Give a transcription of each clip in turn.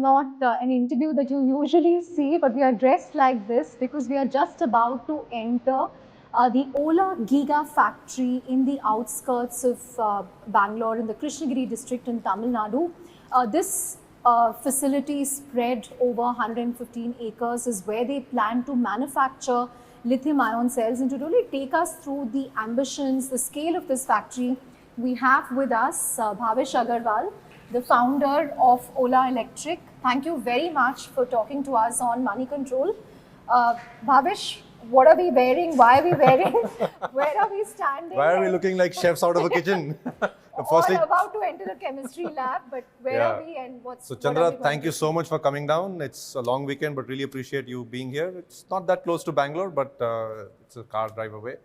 not an interview that you usually see, but we are dressed like this because we are just about to enter the Ola Gigafactory in the outskirts of Bangalore in the Krishnagiri district in Tamil Nadu. This facility spread over 115 acres is where they plan to manufacture lithium ion cells. And to really take us through the ambitions, the scale of this factory, we have with us Bhavish Aggarwal, the founder of Ola Electric. Thank you very much for talking to us on Moneycontrol. Bhavish, what are we wearing? Why are we wearing? Where are we standing? Why are we looking like chefs out of a kitchen? Firstly, all about to enter the chemistry lab, but where are we and what's... So Chandra, thank you so much for coming down. It's a long weekend, but really appreciate you being here. It's not that close to Bangalore, but it's a car drive away.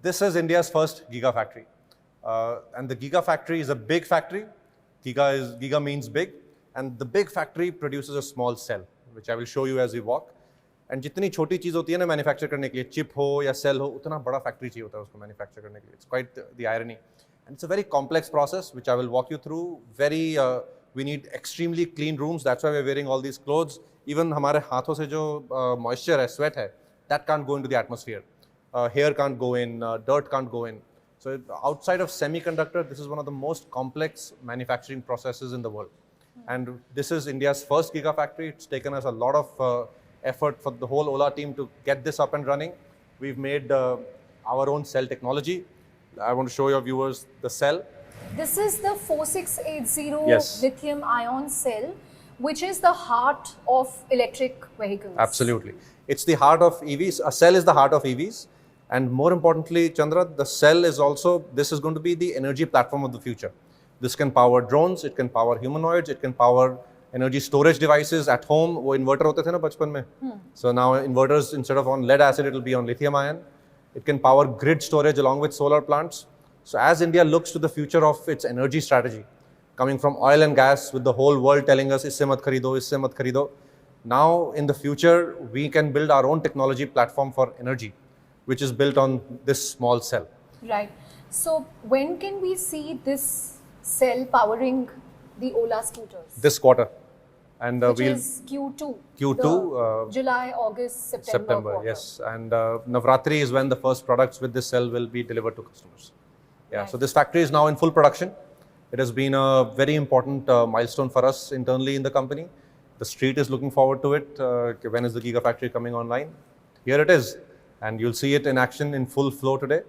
This is India's first Gigafactory. And the Gigafactory is a big factory. Giga means big, and the big factory produces a small cell, which I will show you as we walk. And जितनी छोटी चीज होती है ना manufacture करने के लिए, chip हो या सेल हो, उतना बड़ा फैक्ट्री चाहिए होता है उसको मैन्युफैक्चर करने के लिए. It's quite the irony, and it's a very complex process, which I will walk you through. We need extremely clean rooms. That's why we're wearing all these clothes. Even हमारे हाथों से जो moisture है, sweat है, that can't go into the atmosphere. Hair can't go in, dirt can't go in. So outside of semiconductor, this is one of the most complex manufacturing processes in the world. And this is India's first Gigafactory. It's taken us a lot of effort for the whole Ola team to get this up and running. We've made our own cell technology. I want to show your viewers the cell. This is the 4680 lithium ion cell, which is the heart of electric vehicles. Absolutely. It's the heart of EVs. A cell is the heart of EVs. And more importantly, Chandra, the cell is also, this is going to be the energy platform of the future. This can power drones, it can power humanoids, it can power energy storage devices at home. वो inverter होते थे ना बचपन में. So now inverters, instead of on lead acid, it will be on lithium ion. It can power grid storage along with solar plants. So as India looks to the future of its energy strategy, coming from oil and gas, with the whole world telling us, isse mat kharido, isse mat kharido. Now in the future, we can build our own technology platform for energy, which is built on this small cell. Right. So when can we see this cell powering the Ola scooters? This quarter. And which is Q2. Q2. July, August, September quarter. Yes. And Navratri is when the first products with this cell will be delivered to customers. Yeah. Right. So this factory is now in full production. It has been a very important milestone for us internally in the company. The street is looking forward to it. When is the Gigafactory coming online? Here it is. And you'll see it in action in full flow today.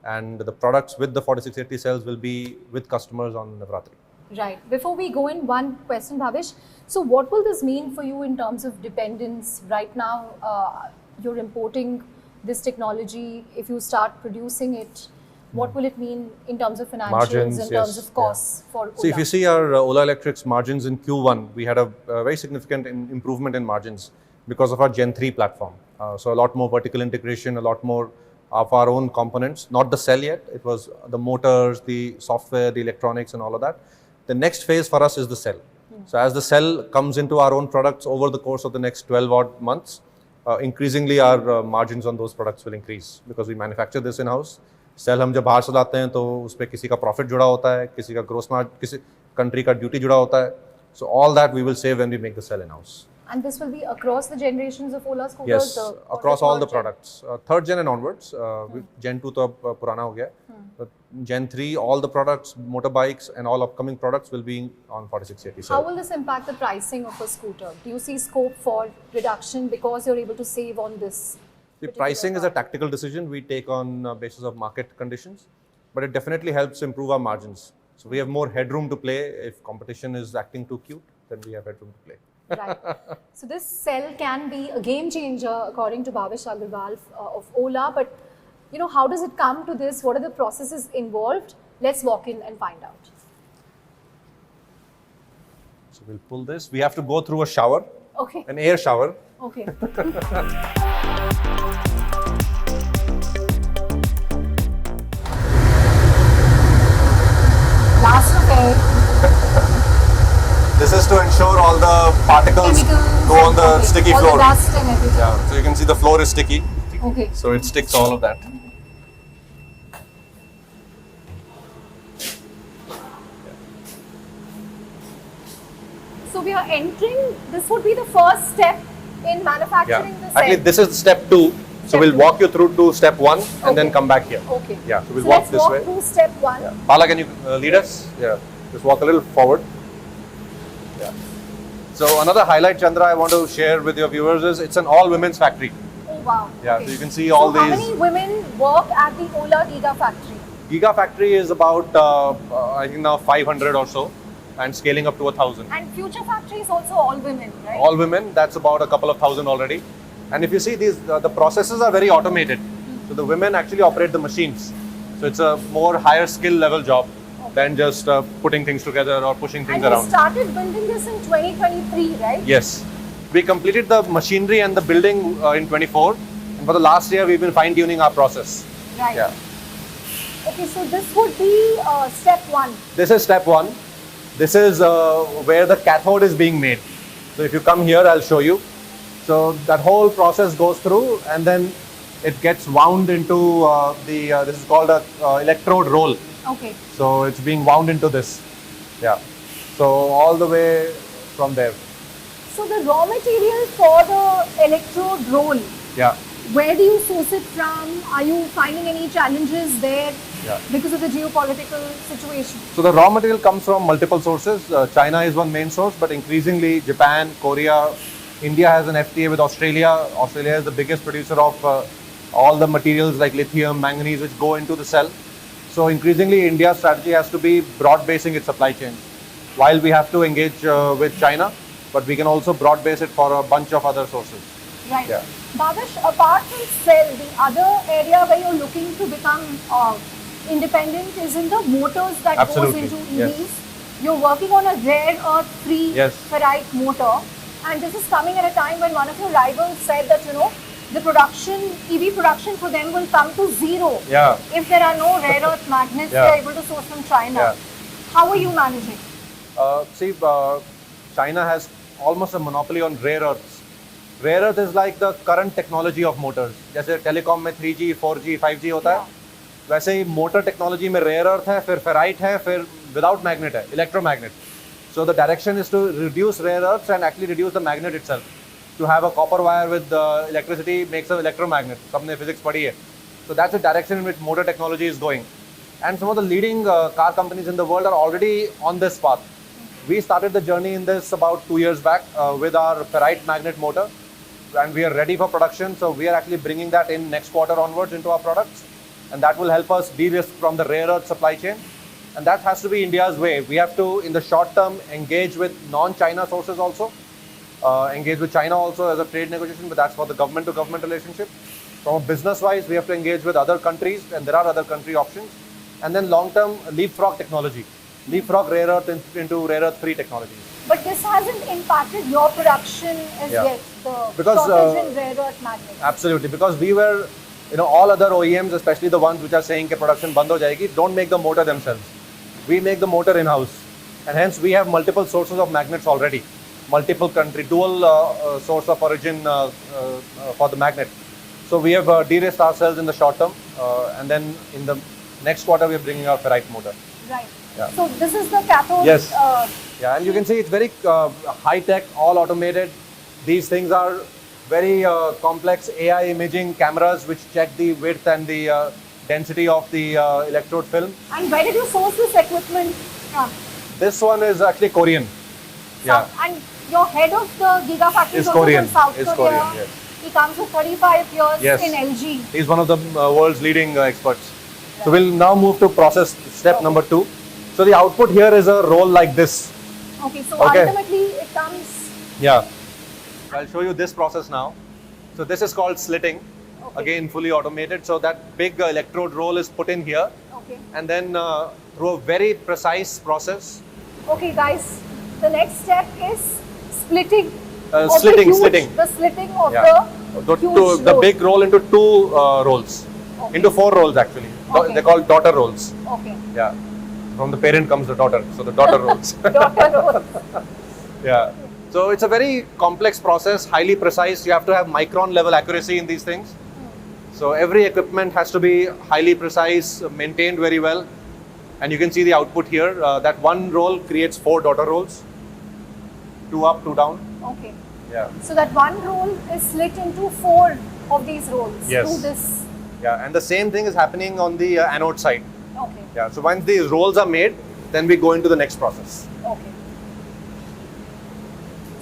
And the products with the 4680 cells will be with customers on Navratri. Right. Before we go in, one question, Bhavish. So what will this mean for you in terms of dependence? Right now, you're importing this technology. If you start producing it, what will it mean in terms of financials, margins, in terms of costs for Ola? So if you see our Ola Electric's margins in Q1, we had a very significant improvement in margins because of our Gen 3 platform. So a lot more vertical integration, a lot more of our own components, not the cell yet. It was the motors, the software, the electronics and all of that. The next phase for us is the cell. So as the cell comes into our own products over the course of the next 12 odd months, increasingly our margins on those products will increase because we manufacture this in-house. Cell हम जब बाहर से लाते हैं तो उस पे किसी का profit जुड़ा होता है, किसी का gross margin, किसी country का duty जुड़ा होता है. So all that we will save when we make the cell in-house. And this will be across the generations of Ola scooters? Yes, across all the products. Third gen and onwards. Gen 2 तो अब पुराना हो गया. But Gen 3, all the products, motorbikes and all upcoming products will be on 4680. How will this impact the pricing of a scooter? Do you see scope for reduction because you're able to save on this? The pricing is a tactical decision we take on basis of market conditions, but it definitely helps improve our margins. So we have more headroom to play. If competition is acting too cute, then we have headroom to play. Right. So this cell can be a game changer according to Bhavish Aggarwal of Ola, but you know, how does it come to this? What are the processes involved? Let's walk in and find out. So we'll pull this. We have to go through a shower. Okay. An air shower. Okay. Blast of air. This is to ensure all the particles go on the sticky all floor. The dust and everything. Yeah, so you can see the floor is sticky. Okay. So it sticks all of that. So we are entering, this would be the first step in manufacturing the cell. Actually, this is step 2. So we'll walk you through to step 1 and then come back here. Okay. Yeah, so we'll So walk let's this walk way. through step 1. Yeah. Bala, can you lead us? Yeah, just walk a little forward. Yeah. So another highlight, Chandra, I want to share with your viewers is it's an all-women's factory. Oh wow. Yeah, Okay. so you can see all so these. How many women work at the Ola Gigafactory? Gigafactory is about, I think now 500 or so and scaling up to 1,000. And future factory is also all women, right? All women, that's about a couple of thousand already. And if you see these, the processes are very automated. So the women actually operate the machines. So it's a more higher skill level job than just putting things together or pushing things and around. you started building this in 2023, right? Yes. We completed the machinery and the building in 24. And for the last year, we've been fine-tuning our process. Right. Yeah. Okay, so this would be step 1. This is step 1. This is where the cathode is being made. So if you come here, I'll show you. So that whole process goes through and then it gets wound into this is called a electrode roll. Okay. So it's being wound into this. Yeah. So all the way from there. So the raw material for the electrode roll, Yeah. where do you source it from? Are you finding any challenges there because of the geopolitical situation? So the raw material comes from multiple sources. China is one main source, but increasingly Japan, Korea, India has an FTA with Australia. Australia is the biggest producer of all the materials like lithium, manganese, which go into the cell. So increasingly India's strategy has to be broad basing its supply chain. While we have to engage with China, but we can also broad base it for a bunch of other sources. Right. Yeah. Bhavish, apart from cell, the other area where you're looking to become independent is in the motors that Absolutely. goes into EVs. Yes. You're working on a rare earth-free Yes. ferrite motor, and this is coming at a time when one of your rivals said that the production, EV production for them will come to zero Yeah. if there are no rare earth magnets Yeah. they're able to source from China. Yeah. How are you managing? See, China has almost a monopoly on rare earths. Rare earth is like the current technology of motors. जैसे telecom में 3G, 4G, 5G होता है, वैसे ही motor technology में rare earth है, फिर ferrite है, फिर without magnet है, electromagnet. So the direction is to reduce rare earths and actually reduce the magnet itself. To have a copper wire with electricity makes an electromagnet. सबने physics पढ़ी है. So that's the direction in which motor technology is going. And some of the leading car companies in the world are already on this path. We started the journey in this about 2 years back with our ferrite magnet motor, and we are ready for production. So we are actually bringing that in next quarter onwards into our products, and that will help us de-risk from the rare earth supply chain. And that has to be India's way. We have to, in the short term, engage with non-China sources also, engage with China also as a trade negotiation, but that's for the government-to-government relationship. From a business-wise, we have to engage with other countries, and there are other country options. And then long-term, leapfrog technology. Leapfrog rare earth into rare earth-free technologies. But this hasn't impacted your production as yet, the shortage in rare earth magnets. Absolutely, because we were, all other OEMs, especially the ones which are saying that production band ho jayegi, don't make the motor themselves. We make the motor in-house, and hence we have multiple sources of magnets already. Multiple country, dual source of origin for the magnet. So we have de-risked ourselves in the short term, and then in the next quarter we are bringing our ferrite motor. Right. Yeah. So this is the cathode. Yes. Yeah, and you can see it's very high-tech, all automated. These things are very complex AI imaging cameras which check the width and the density of the electrode film. And where did you source this equipment from? This one is actually Korean. Yeah. And your head of the Gigafactory is also Korean. from South Is Korea. Korean, yes. He comes with 35 years Yes. in LG. He's one of the world's leading experts. So we'll now move to process step number 2. So the output here is a roll like this. Okay, so Okay. ultimately it comes. Yeah. I'll show you this process now. So this is called slitting. Okay. Again, fully automated. So that big electrode roll is put in here, Okay. and then through a very precise process. Okay, guys, the next step is splitting. of Slitting, the huge, slitting. The slitting of Yeah. the huge The roll. big roll into 2 rolls. Okay. Into 4 rolls actually. Okay. They're called daughter rolls. Okay. Yeah. From the parent comes the daughter. So the daughter rolls. Daughter roll. Yeah. So it's a very complex process, highly precise. You have to have micron level accuracy in these things. So every equipment has to be highly precise, maintained very well. And you can see the output here. That one roll creates 4 daughter rolls. 2 up, 2 down. Okay. Yeah. So that one roll is slit into 4 of these rolls. Yes. To this. Yeah, and the same thing is happening on the anode side. Okay. Yeah, so once these rolls are made, then we go into the next process. Okay.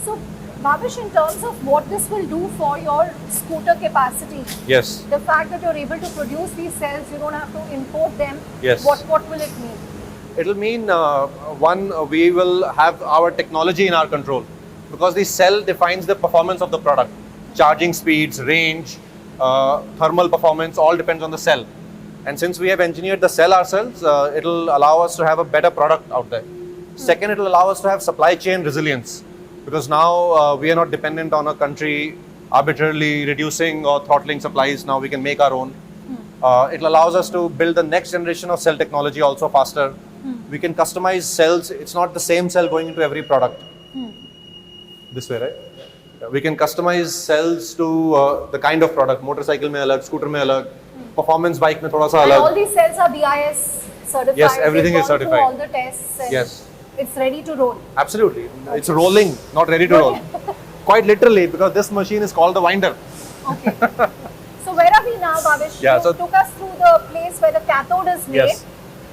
So, Bhavish, in terms of what this will do for your scooter capacity, Yes. the fact that you're able to produce these cells, you don't have to import them. Yes. What will it mean? It'll mean, we will have our technology in our control, because the cell defines the performance of the product. Charging speeds, range, thermal performance, all depends on the cell. And since we have engineered the cell ourselves, it'll allow us to have a better product out there. Second, it'll allow us to have supply chain resilience, because now we are not dependent on a country arbitrarily reducing or throttling supplies. Now we can make our own. It allows us to build the next generation of cell technology also faster. We can customize cells. It's not the same cell going into every product. This way, right? We can customize cells to the kind of product. Motorcycle mein alag, scooter mein alag, performance bike mein thoda sa And alag. all these cells are BIS certified. Yes, everything They've is gone through certified. all the tests. And Yes. It's ready to roll. Absolutely. It's rolling, not ready to roll. Quite literally, because this machine is called the winder. Okay. So where are we now, Bhavish? Yeah, You so- took us through the place where the cathode is made. Yes.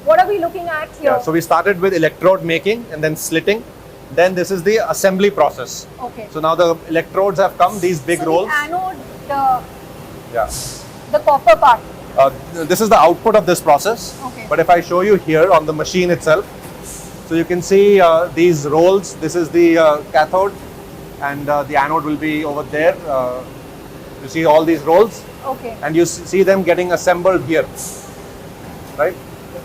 What are we looking at here? Yeah, so we started with electrode making and then slitting. Then this is the assembly process. Okay. So now the electrodes have come, these big So rolls. the anode, Yeah. the copper part. This is the output of this process. Okay. But if I show you here on the machine itself, so you can see these rolls. This is the cathode, and the anode will be over there. You see all these rolls, Okay. and you see them getting assembled here, right?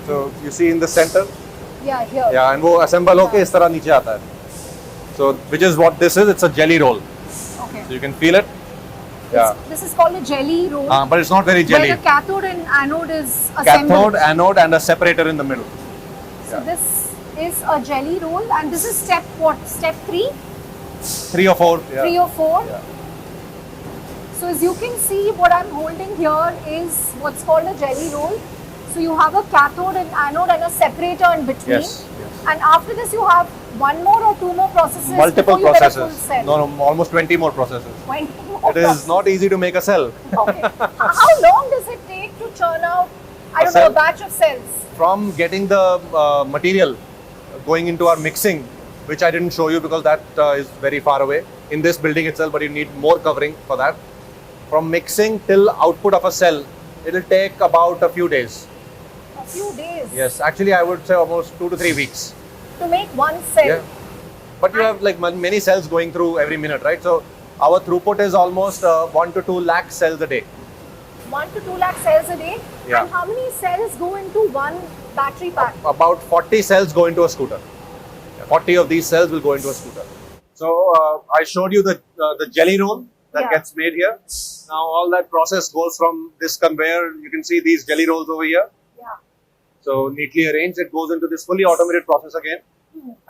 So you see in the center, Yeah, here. yeah, and वो assemble होके इस तरह नीचे आता है. So which is what this is? It's a jelly roll. Okay. So you can feel it. Yeah. This is called a jelly roll. But it's not very jelly. Where the cathode and anode is assembled. Cathode, anode, and a separator in the middle. So this is a jelly roll, and this is step what? Step 3? 3 or 4. Yeah. 3 or 4? Yeah. So as you can see, what I'm holding here is what's called a jelly roll. So you have a cathode and anode and a separator in between. Yes, yes. And after this you have 1 more or 2 more processes Multiple before you get a full processes. cell. No, almost 20 more processes. 20 more It is processes. not easy to make a cell. Okay. How long does it take to churn out, I don't know, cell? a batch of cells? From getting the material going into our mixing, which I didn't show you because that is very far away in this building itself, but you need more covering for that. From mixing till output of a cell, it will take about a few days. A few days. Yes, actually I would say almost 2 to 3 weeks. To make one cell. Yeah. But you have like many cells going through every minute, right? So our throughput is almost 1 to 2 lakh cells a day. 1 to 2 lakh cells a day. Yeah. And how many cells go into one battery pack? About 40 cells go into a scooter. 40 of these cells will go into a scooter. So I showed you the jelly roll that Yeah. gets made here. Now all that process goes from this conveyor. You can see these jelly rolls over here. Yeah. So neatly arranged, it goes into this fully automated process again.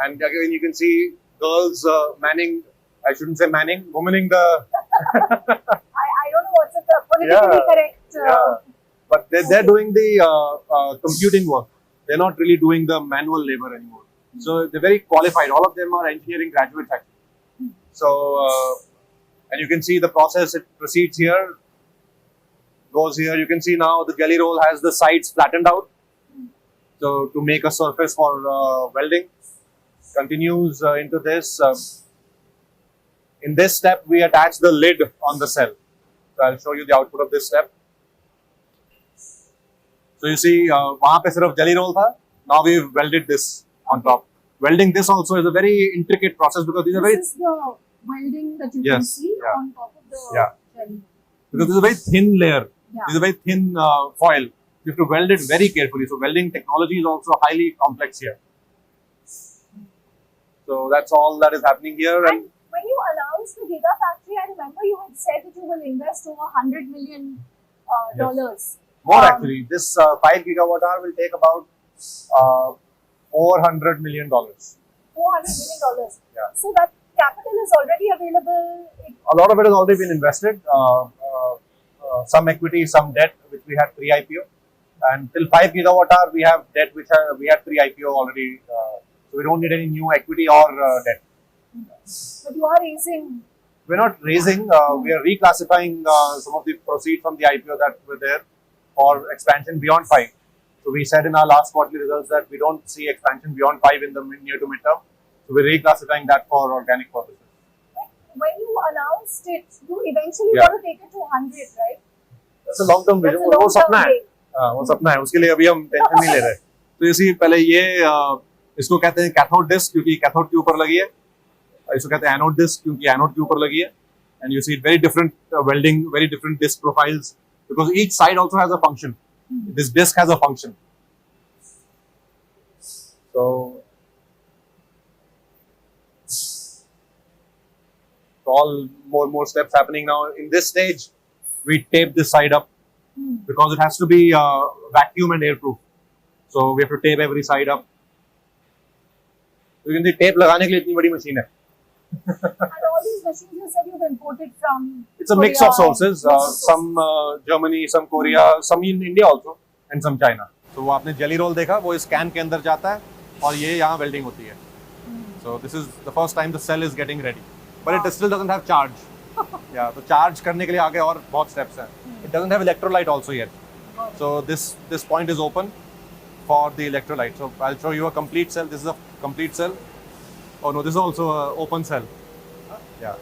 And again you can see girls manning, I shouldn't say manning, womaning the... I don't know what's the politically correct. Yeah. But they're doing the computing work. They're not really doing the manual labor anymore. So they're very qualified. All of them are engineering graduates actually. So, and you can see the process, it proceeds here, goes here. You can see now the jelly roll has the sides flattened out. So to make a surface for welding, continues into this. In this step, we attach the lid on the cell. So I'll show you the output of this step. So you see, वहाँ पे सिर्फ jelly roll था. Now we've welded this on top. Welding this also is a very intricate process because these are very, This is the welding that you can Yes, see yeah. on top of the Yeah. jelly. because this is a very thin layer. Yeah. This is a very thin foil. You have to weld it very carefully. So welding technology is also highly complex here. So that's all that is happening here. And when you announced the Gigafactory, I remember you had said that you will invest over $100 million. Dollars. More actually, this 5 gigawatt hour will take about $400 million. $400 million. Yeah. So that capital is already available. A lot of it has already been invested. Some equity, some debt, which we had pre-IPO. And till 5 gigawatt hour, we have debt, which we had pre-IPO already. So we don't need any new equity or debt. But you are raising. We're not raising, we are reclassifying some of the proceeds from the IPO that were there for expansion beyond 5. So we said in our last quarterly results that we don't see expansion beyond 5 in the near to midterm. So we're reclassifying that for organic purposes. When you announced it, you eventually Yeah. want to take it to 100, right? That's a long term vision. That's a वो सपना long-term है. dream. वो सपना है. उसके लिए अभी हम टेंशन नहीं ले रहे. तो इसी पहले ये इसको कहते हैं कैथोड डिस्क क्योंकि कैथोड के ऊपर लगी है. इसको कहते हैं एनोड डिस्क क्योंकि एनोड के ऊपर लगी है. And you see very different welding, very different disc profiles because each side also has a function. This disc has a function. So all more steps happening now. In this stage, we tape this side up because it has to be vacuum and airproof. So we have to tape every side up. You can see tape लगाने के लिए इतनी बड़ी machine है. And all these machines you said you've imported from. It's a mix of sources. Some Germany, some Korea, some in India also, and some China. So वो आपने jelly roll देखा, वो इस can के अंदर जाता है और ये यहाँ welding होती है. So this is the first time the cell is getting ready, but it still doesn't have charge. Yeah, तो charge करने के लिए आगे और बहुत steps हैं. It doesn't have electrolyte also yet. So this point is open for the electrolyte. So I'll show you a complete cell. This is a complete cell. Oh no, this is also an open cell. Yeah.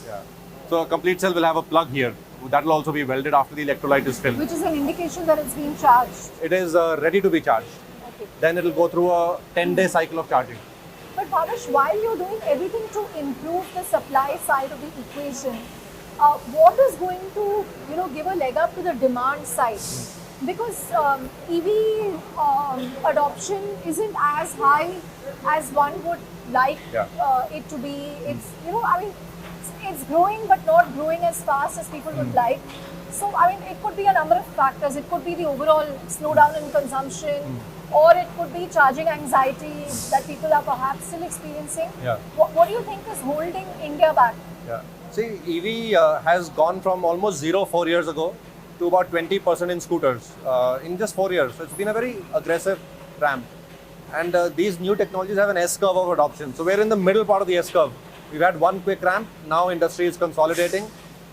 Yeah. So a complete cell will have a plug here. That will also be welded after the electrolyte is filled. Which is an indication that it's being charged. It is ready to be charged. Okay. Then it will go through a 10-day cycle of charging. But Bhavish, while you're doing everything to improve the supply side of the equation, what is going to give a leg up to the demand side? Because EV adoption isn't as high as one would like it to be. It's it's growing but not growing as fast as people would like. So it could be a number of factors. It could be the overall slowdown in consumption, or it could be charging anxiety that people are perhaps still experiencing. Yeah. What do you think is holding India back? Yeah. See, EV has gone from almost 0 4 years ago to about 20% in scooters in just 4 years. So it's been a very aggressive ramp. And these new technologies have an S-curve of adoption. So we're in the middle part of the S-curve. We've had one quick ramp. Now industry is consolidating.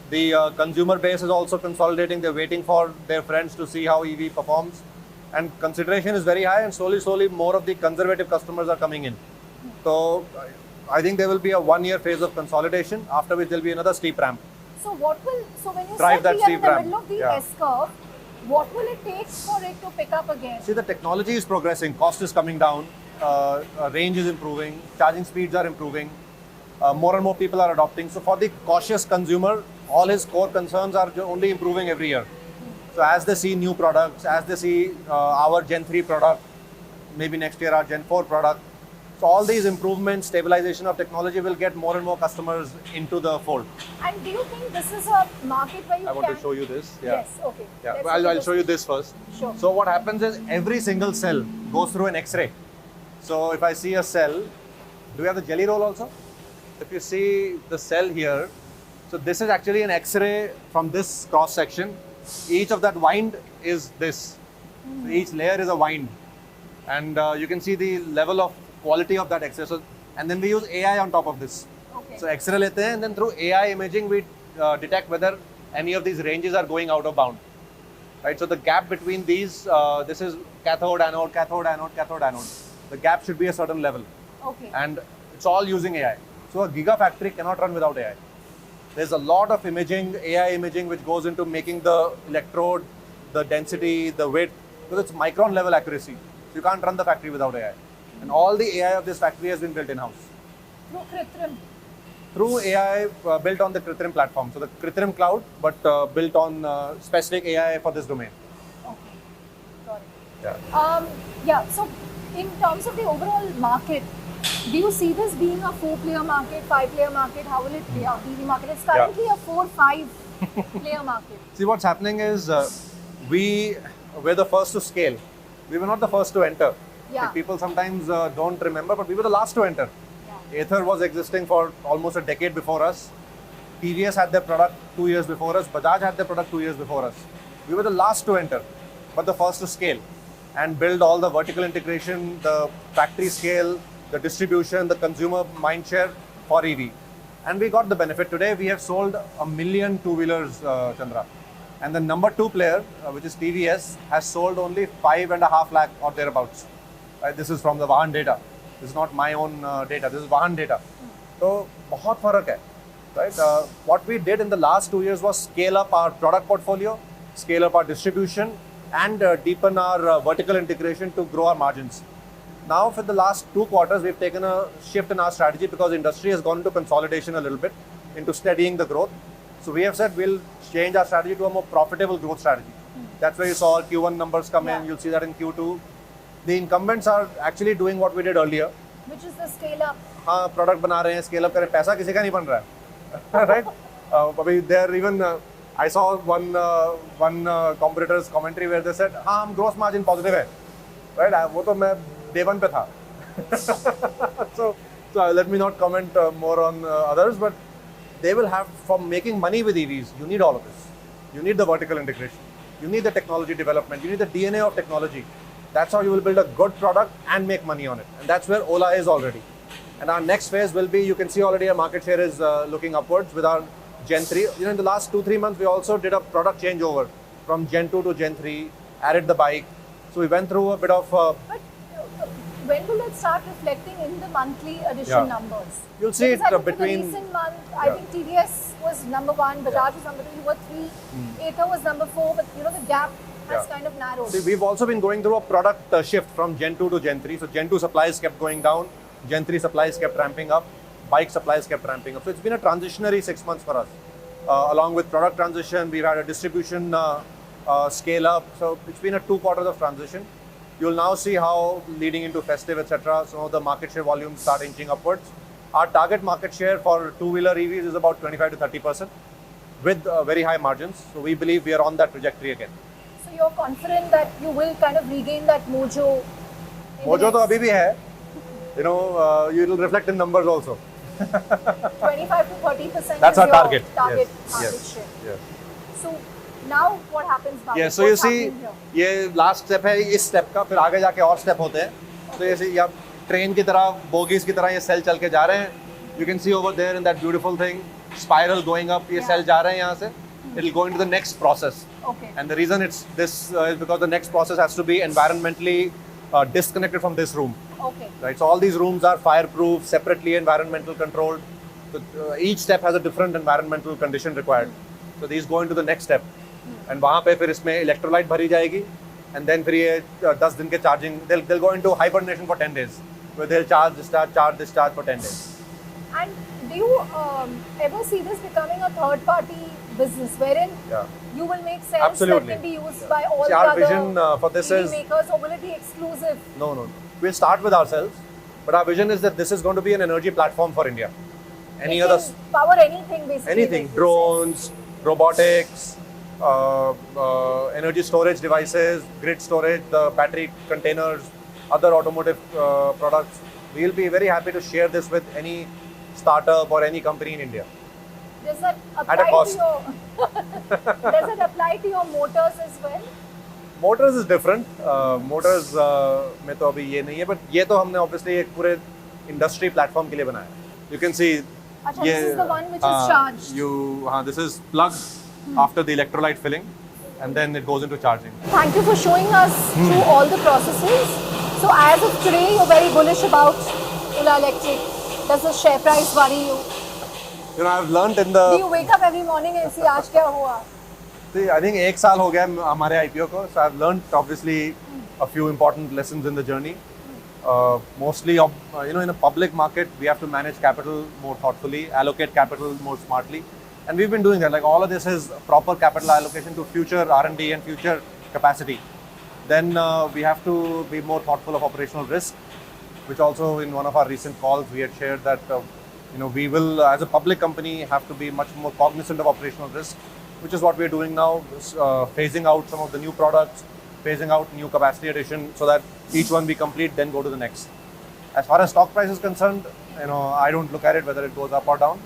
The consumer base is also consolidating. They're waiting for their friends to see how EV performs. And consideration is very high, and slowly more of the conservative customers are coming in. So I think there will be a 1-year phase of consolidation, after which there will be another steep ramp. So when you Drive said that we are in steep the ramp. middle of the Yeah. S-curve, what will it take for it to pick up again? See, the technology is progressing, cost is coming down, range is improving, charging speeds are improving, more and more people are adopting. So for the cautious consumer, all his core concerns are only improving every year. So as they see new products, as they see our Gen 3 product, maybe next year our Gen 4 product, so all these improvements, stabilization of technology will get more and more customers into the fold. And do you think this is a market where you I can... want to show you this. Yeah. Yes, okay. Yeah, Let's well, look I'll at show you this first. Sure. So what happens is every single cell goes through an X-ray. So if I see a cell, do we have the jelly roll also? If you see the cell here, so this is actually an X-ray from this cross section. Each of that wind is this. So each layer is a wind. And you can see the level of quality of that X-ray. So, and then we use AI on top of this. Okay. So X-ray lete hain, and then through AI imaging we detect whether any of these ranges are going out of bound. Right. So the gap between these, this is cathode, anode, cathode, anode, cathode, anode. The gap should be a certain level. Okay. And it's all using AI. So a gigafactory cannot run without AI. There's a lot of imaging, AI imaging, which goes into making the electrode, the density, the width, because it's micron level accuracy. So you can't run the factory without AI. And all the AI of this factory has been built in-house. Through Kritrim. Through AI built on the Kritrim platform. So the Kritrim cloud, but built on specific AI for this domain. Okay. Got it. Yeah. Yeah. So in terms of the overall market, do you see this being a 4-player market, 5-player market? How will it be? EV market. It's currently a 4-5 player market. See, what's happening is we're the first to scale. We were not the first to enter. Yeah. Like people sometimes don't remember, but we were the last to enter. Yeah. Ather was existing for almost a decade before us. TVS had their product 2 years before us. Bajaj had their product 2 years before us. We were the last to enter, but the first to scale and build all the vertical integration, the factory scale, the distribution, the consumer mindshare. for EV. And we got the benefit. Today we have sold 1 million two-wheelers, Chandra. And the number 2 player, which is TVS, has sold only 5.5 lakh or thereabouts. This is from the Vahan data. This is not my own data. This is Vahan data. So, बहुत फर्क है. Right? What we did in the last 2 years was scale up our product portfolio, scale up our distribution, and deepen our vertical integration to grow our margins. Now, for the last 2 quarters, we've taken a shift in our strategy because industry has gone into consolidation a little bit, into steadying the growth. So we have said we'll change our strategy to a more profitable growth strategy. That's where you saw Q1 numbers come in. You'll see that in Q2. The incumbents are actually doing what we did earlier. Which is the scale up. हाँ, product बना रहे हैं, scale up करें, पैसा किसी का नहीं बन रहा है, right? अभी there even I saw one competitor's commentary where they said, हाँ हम gross margin positive है, right? वो तो मैं day one पे था. so let me not comment more on others, but they will have, for making money with EVs, you need all of this. You need the vertical integration. You need the technology development. You need the DNA of technology. That's how you will build a good product and make money on it. And that's where Ola is already. And our next phase will be, you can see already our market share is looking upwards with our Gen 3. You know, in the last 2-3 months, we also did a product changeover from Gen 2 to Gen 3, added the bike. So we went through a bit of... But when will it start reflecting in the monthly addition numbers? You'll see because it between... the recent month, I think TVS was number 1, Bajaj was number 2, you were 3, Ather was number 4, but you know the gap has kind of narrowed. See, we've also been going through a product shift from Gen 2 to Gen 3. So Gen 2 supplies kept going down, Gen 3 supplies kept ramping up, bike supplies kept ramping up. So it's been a transitionary 6 months for us. Along with product transition, we've had a distribution scale up. So it's been a 2 quarters of transition. You'll now see how leading into festive, etc., some of the market share volumes start inching upwards. Our target market share for two-wheeler EVs is about 25 to 30% with very high margins. So we believe we are on that trajectory again. So you're confident that you will kind of regain that mojo? Mojo to abhi bhi hai. You know, you will reflect in numbers also. 25 to 30%. That's our target. Target yes. market yes. share. Yes. So now what happens now? Yeah, so you see, ये last step है, इस step का, फिर आगे जाके और step होते हैं. So you see, आप train की तरह, bogies की तरह ये cell चल के जा रहे हैं. You can see over there in that beautiful thing, spiral going up, ये cell जा रहे हैं यहाँ से. It'll go into the next process. Okay. And the reason it's this is because the next process has to be environmentally disconnected from this room. Okay. Right. So all these rooms are fireproof, separately environmental controlled. So each step has a different environmental condition required. So these go into the next step. And वहाँ पे फिर इसमें electrolyte भरी जाएगी. And then फिर ये 10 दिन के charging, they'll go into hibernation for 10 days. Where they'll charge, discharge for 10 days. And do you ever see this becoming a third-party business wherein you will make cells Absolutely. that can be used by all the our other vision for this EV is makers, or will it be exclusive? No. We'll start with ourselves, but our vision is that this is going to be an energy platform for India. Any It other can power anything basically. anything, drones, robotics, energy storage devices, grid storage, the battery containers, other automotive products. We'll be very happy to share this with any startup or any company in India. Does that apply At a cost. to your does it apply to your motors as well? Motors is different. Motors में तो अभी ये नहीं है, but ये तो हमने obviously एक पूरे industry platform के लिए बनाया. You can see. Achha, this is the one which is charged. This is plugged after the electrolyte filling, and then it goes into charging. Thank you for showing us through all the processes. So as of today, you're very bullish about Ola Electric. Does the share price worry you? You know, I've learned in the. Do you wake up every morning and see आज क्या हुआ? See, I think 1 साल हो गया हमारे IPO को, so I've learned obviously a few important lessons in the journey. Mostly, you know, in a public market, we have to manage capital more thoughtfully, allocate capital more smartly, and we've been doing that. Like all of this is proper capital allocation to future R&D and future capacity. Then we have to be more thoughtful of operational risk, which also in one of our recent calls we had shared that you know, we will as a public company have to be much more cognizant of operational risk, which is what we're doing now, phasing out some of the new products, phasing out new capacity addition so that each one we complete, then go to the next. As far as stock price is concerned, you know, I don't look at it whether it goes up or down.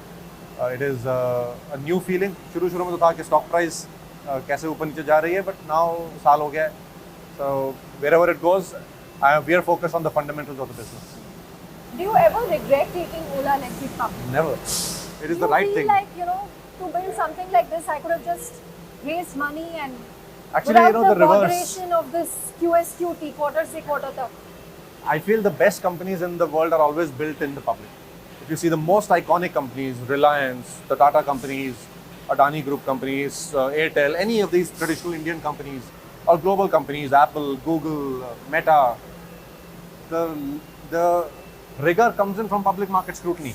It is a new feeling. शुरू में तो था कि stock price कैसे ऊपर नीचे जा रही है, but now साल हो गया है. So wherever it goes, we are focused on the fundamentals of the business. Do you ever regret taking Ola Electric company? Never. It is the You right feel thing. like, to build something like this, I could have just raised money and Actually, without the the reverse. botheration of this QSQT, quarter se quarter tak. I feel the best companies in the world are always built in the public. If you see the most iconic companies, Reliance, the Tata companies, Adani Group companies, Airtel, any of these traditional Indian companies or global companies, Apple, Google, Meta, the, the rigor comes in from public market scrutiny.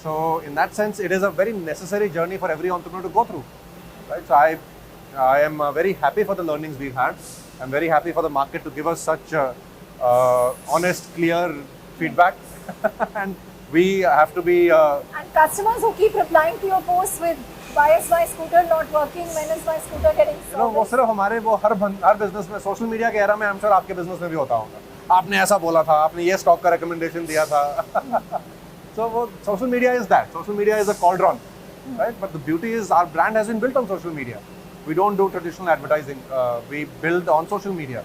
So in that sense, it is a very necessary journey for every entrepreneur to go through. Right? So I am very happy for the learnings we've had. I'm very happy for the market to give us such honest, clear feedback. And we have to be. And customers who keep replying to your posts with why is my scooter not working, when is my scooter getting वो serviced? सिर्फ हमारे वो हर business में social media के era में I'm sure आपके business में भी होता होगा. आपने ऐसा बोला था, आपने ये स्टॉक का रिकमेंडेशन दिया था. So social media is that. Social media is a cauldron, right? But the beauty is our brand has been built on social media. We don't do traditional advertising. We build on social media,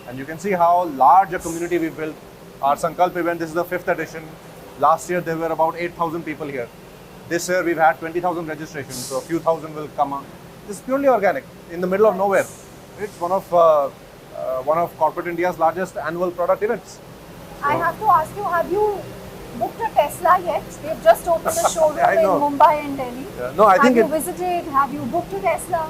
and you can see how large a community we built. Our Sankalp event, this is the 5th edition. Last year there were about 8,000 people here. This year we've had 20,000 registrations, so a few thousand will come on. This is purely organic, in the middle of nowhere. It's one of corporate India's largest annual product events. I have to ask you, have you booked a Tesla yet? They've just opened a showroom I in know. Mumbai and Delhi. Yeah, no, I think have you visited? Have you booked a Tesla?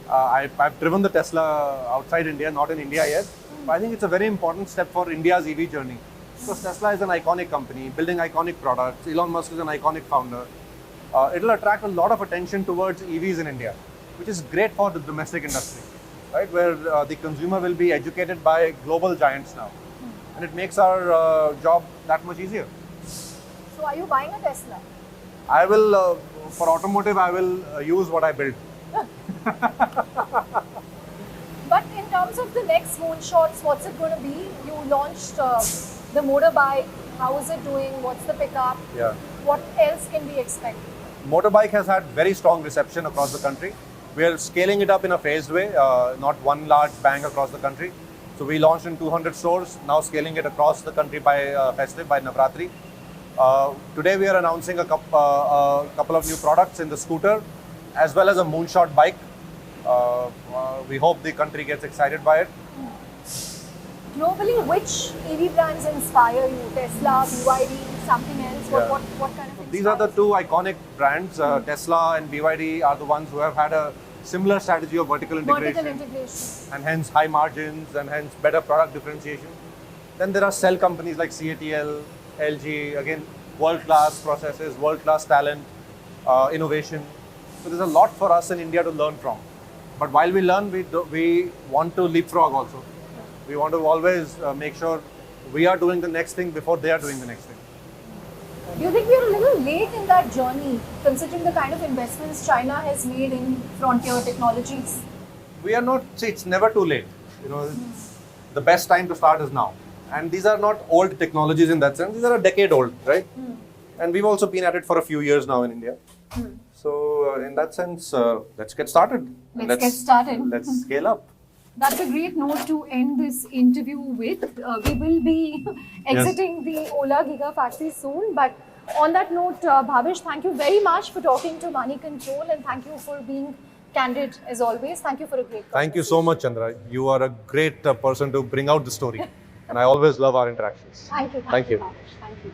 I've driven the Tesla outside India, not in India yet. But I think it's a very important step for India's EV journey. Because Tesla is an iconic company, building iconic products. Elon Musk is an iconic founder. It'll attract a lot of attention towards EVs in India, which is great for the domestic industry, right? Where the consumer will be educated by global giants now. And it makes our job that much easier. So are you buying a Tesla? I will, for automotive, I will use what I build. But in terms of the next moonshots, what's it going to be? You launched the motorbike. How is it doing? What's the pickup? Yeah. What else can we expect? Motorbike has had very strong reception across the country. We are scaling it up in a phased way, not one large bang across the country. So we launched in 200 stores, now scaling it across the country by festive, by Navratri. Today we are announcing a couple of new products in the scooter, as well as a moonshot bike. We hope the country gets excited by it. Globally, which EV brands inspire you? Tesla, BYD, something else? Yeah. What kind of These are the inspires two iconic brands. Tesla and BYD are the ones who have had a similar strategy of vertical you? integration, Vertical integration. and hence high margins and hence better product differentiation. Then there are cell companies like CATL, LG, again, world-class processes, world-class talent, innovation. So there's a lot for us in India to learn from. But while we learn, we want to leapfrog also. We want to always make sure we are doing the next thing before they are doing the next thing. Do you think we are a little late in that journey, considering the kind of investments China has made in frontier technologies? We are not, see, it's never too late. The best time to start is now. And these are not old technologies in that sense, these are a decade old, right? And we've also been at it for a few years now in India. So in that sense, let's get started. Let's get started. Let's scale up. That's a great note to end this interview with. We will be exiting the Ola Gigafactory soon. But on that note, Bhavish, thank you very much for talking to Moneycontrol, and thank you for being candid as always. Thank you for a great Thank you so much, Chandra. You are a great person to bring out the story. And I always love our interactions. Thank you. Thank you. Bhavish. Thank you.